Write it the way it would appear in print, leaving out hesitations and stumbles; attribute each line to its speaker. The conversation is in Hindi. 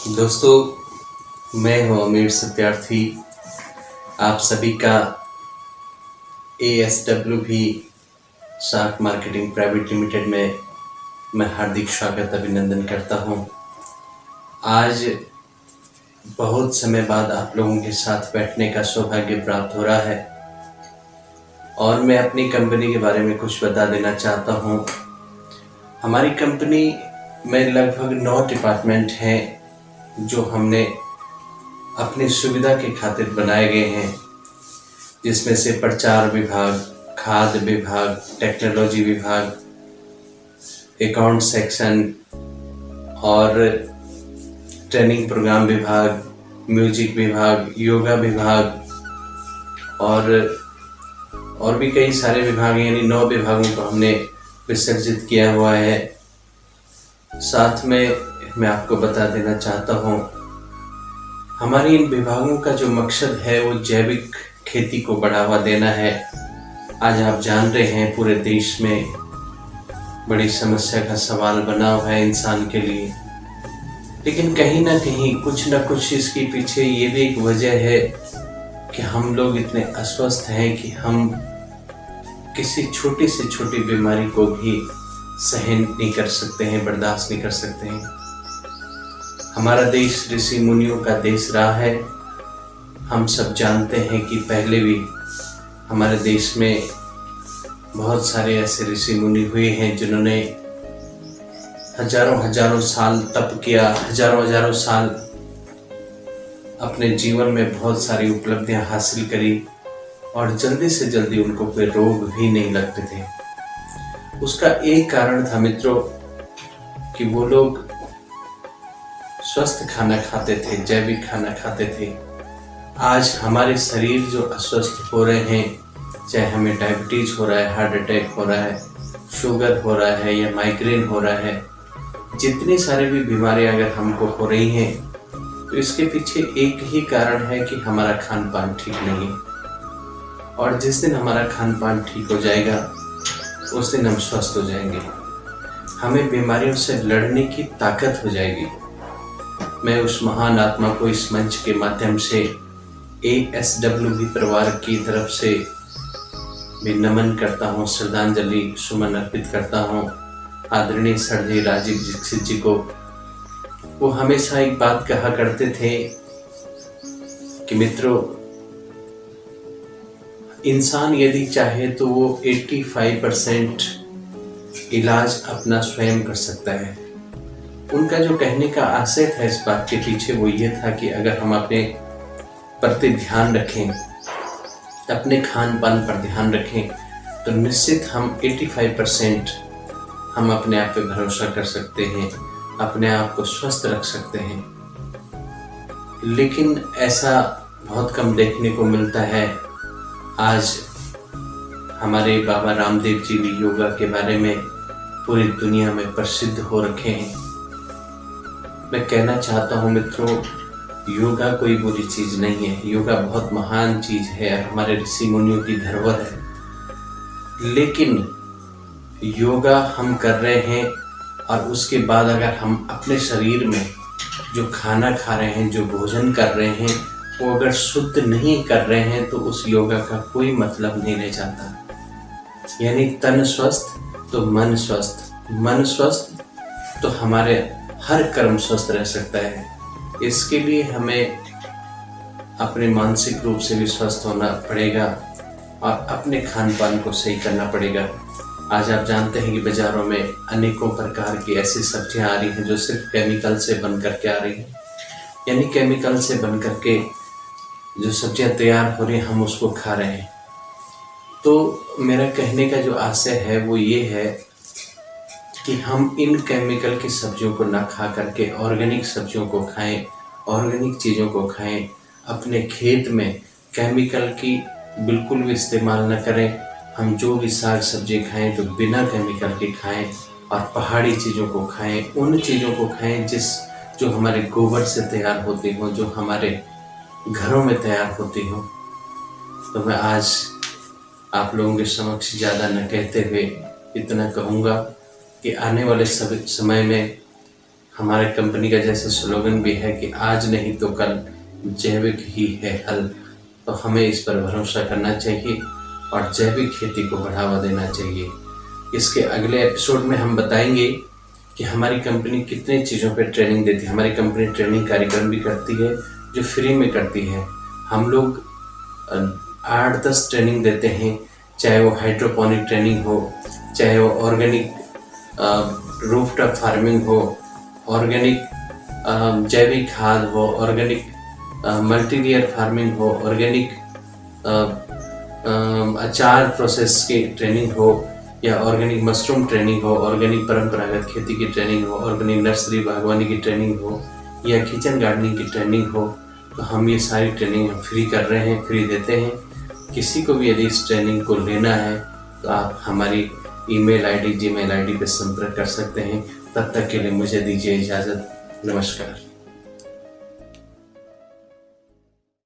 Speaker 1: दोस्तों, मैं हूं अमीर सत्यार्थी। आप सभी का ASW भी शार्क मार्केटिंग प्राइवेट लिमिटेड में मैं हार्दिक स्वागत अभिनंदन करता हूं। आज बहुत समय बाद आप लोगों के साथ बैठने का सौभाग्य प्राप्त हो रहा है और मैं अपनी कंपनी के बारे में कुछ बता देना चाहता हूं। हमारी कंपनी में लगभग 9 डिपार्टमेंट हैं जो हमने अपनी सुविधा के खातिर बनाए गए हैं, जिसमें से प्रचार विभाग, खाद्य विभाग, टेक्नोलॉजी विभाग, अकाउंट सेक्शन और ट्रेनिंग प्रोग्राम विभाग, म्यूजिक विभाग, योगा विभाग और भी कई सारे विभाग, यानी 9 विभागों को हमने विसर्जित किया हुआ है। साथ में मैं आपको बता देना चाहता हूँ, हमारी इन विभागों का जो मकसद है वो जैविक खेती को बढ़ावा देना है। आज आप जान रहे हैं पूरे देश में बड़ी समस्या का सवाल बना हुआ है इंसान के लिए, लेकिन कहीं ना कहीं कुछ ना कुछ इसके पीछे ये भी एक वजह है कि हम लोग इतने अस्वस्थ हैं कि हम किसी छोटी से छोटी बीमारी को भी सहन नहीं कर सकते हैं, बर्दाश्त नहीं कर सकते हैं। हमारा देश ऋषि मुनियों का देश रहा है। हम सब जानते हैं कि पहले भी हमारे देश में बहुत सारे ऐसे ऋषि मुनि हुए हैं जिन्होंने हजारों साल तप किया, हजारों साल अपने जीवन में बहुत सारी उपलब्धियां हासिल करी और जल्दी से जल्दी उनको कोई रोग भी नहीं लगते थे। उसका एक कारण था मित्रों कि वो लोग स्वस्थ खाना खाते थे, जैविक खाना खाते थे। आज हमारे शरीर जो अस्वस्थ हो रहे हैं, चाहे हमें डायबिटीज हो रहा है, हार्ट अटैक हो रहा है, शुगर हो रहा है या माइग्रेन हो रहा है, जितनी सारी भी बीमारियां अगर हमको हो रही हैं तो इसके पीछे एक ही कारण है कि हमारा खान पान ठीक नहीं है। और जिस दिन हमारा खान पान ठीक हो जाएगा उस दिन हम स्वस्थ हो जाएंगे, हमें बीमारियों से लड़ने की ताकत हो जाएगी। मैं उस महान आत्मा को इस मंच के माध्यम से ASW परिवार की तरफ से भी नमन करता हूँ, श्रद्धांजलि सुमन अर्पित करता हूँ आदरणीय सर जी राजीव दीक्षित जी को। वो हमेशा एक बात कहा करते थे कि मित्रों, इंसान यदि चाहे तो वो 85% इलाज अपना स्वयं कर सकता है। उनका जो कहने का आशय था इस बात के पीछे वो ये था कि अगर हम अपने प्रति ध्यान रखें, अपने खान पान पर ध्यान रखें, तो निश्चित हम 85% हम अपने आप पे भरोसा कर सकते हैं, अपने आप को स्वस्थ रख सकते हैं। लेकिन ऐसा बहुत कम देखने को मिलता है। आज हमारे बाबा रामदेव जी भी योगा के बारे में पूरी दुनिया में प्रसिद्ध हो रखे हैं। मैं कहना चाहता हूँ मित्रों, योगा कोई बुरी चीज नहीं है, योगा बहुत महान चीज है, हमारे ऋषि मुनियों की धरोहर है। लेकिन योगा हम कर रहे हैं और उसके बाद अगर हम अपने शरीर में जो खाना खा रहे हैं, जो भोजन कर रहे हैं, वो अगर शुद्ध नहीं कर रहे हैं तो उस योगा का कोई मतलब नहीं रह जाता। यानी तन स्वस्थ तो मन स्वस्थ, मन स्वस्थ तो हमारे हर कर्म स्वस्थ रह सकता है। इसके लिए हमें अपने मानसिक रूप से भी स्वस्थ होना पड़ेगा और अपने खान पान को सही करना पड़ेगा। आज आप जानते हैं कि बाजारों में अनेकों प्रकार की ऐसी सब्जियां आ रही हैं जो सिर्फ केमिकल से बन करके आ रही हैं, यानी केमिकल से बन करके जो सब्जियां तैयार हो रही हैं हम उसको खा रहे हैं। तो मेरा कहने का जो आशय है वो ये है कि हम इन केमिकल की सब्जियों को ना खा करके ऑर्गेनिक सब्जियों को खाएं, ऑर्गेनिक चीज़ों को खाएं। अपने खेत में केमिकल की बिल्कुल भी इस्तेमाल न करें। हम जो भी साग सब्जी खाएं तो बिना केमिकल के खाएं और पहाड़ी चीज़ों को खाएं, उन चीज़ों को खाएं जो हमारे गोबर से तैयार होती हों, जो हमारे घरों में तैयार होती हो। तो मैं आज आप लोगों के समक्ष ज़्यादा न कहते हुए इतना कहूँगा कि आने वाले समय में हमारे कंपनी का जैसे स्लोगन भी है कि आज नहीं तो कल जैविक ही है हल। तो हमें इस पर भरोसा करना चाहिए और जैविक खेती को बढ़ावा देना चाहिए। इसके अगले एपिसोड में हम बताएंगे कि हमारी कंपनी कितने चीज़ों पे ट्रेनिंग देती है। हमारी कंपनी ट्रेनिंग कार्यक्रम भी करती है जो फ्री में करती है। हम लोग 8-10 ट्रेनिंग देते हैं, चाहे वो हाइड्रोपोनिक ट्रेनिंग हो, चाहे वो ऑर्गेनिक रूफटॉप फार्मिंग हो, ऑर्गेनिक जैविक खाद हो, ऑर्गेनिक मल्टीलेयर फार्मिंग हो, ऑर्गेनिक अचार प्रोसेस की ट्रेनिंग हो, या ऑर्गेनिक मशरूम ट्रेनिंग हो, ऑर्गेनिक परंपरागत खेती की ट्रेनिंग हो, ऑर्गेनिक नर्सरी बागवानी की ट्रेनिंग हो, या किचन गार्डनिंग की ट्रेनिंग हो। तो हम ये सारी ट्रेनिंग हम फ्री कर रहे हैं, फ्री देते हैं। किसी को भी यदि इस ट्रेनिंग को लेना है तो आप हमारी ईमेल आईडी, जीमेल आईडी पर संपर्क कर सकते हैं। तब तक के लिए मुझे दीजिए इजाज़त। नमस्कार।